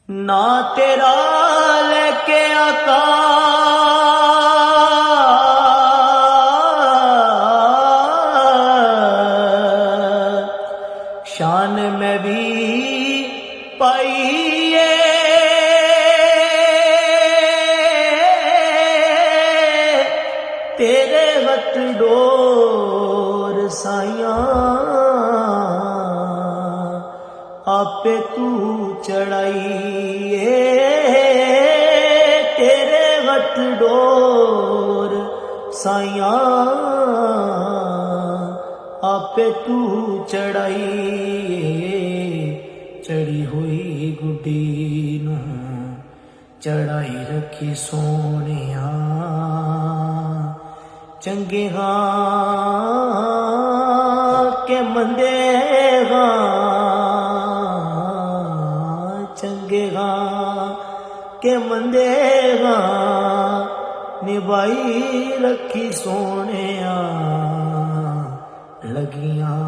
ना तेरा लेके आका शान में भी पाइए तेरे हथ डोर साइया आपे तू चढ़ाइए तेरे हथ डोर साइया आपे तू चढ़ाइए चढ़ी हुई गुड्डी नू चढ़ाई रखी सोनिया चंगे हाँ के मंदे हाँ चंगे हाँ के मंदे हाँ निभाई रखी सोनिया लगियां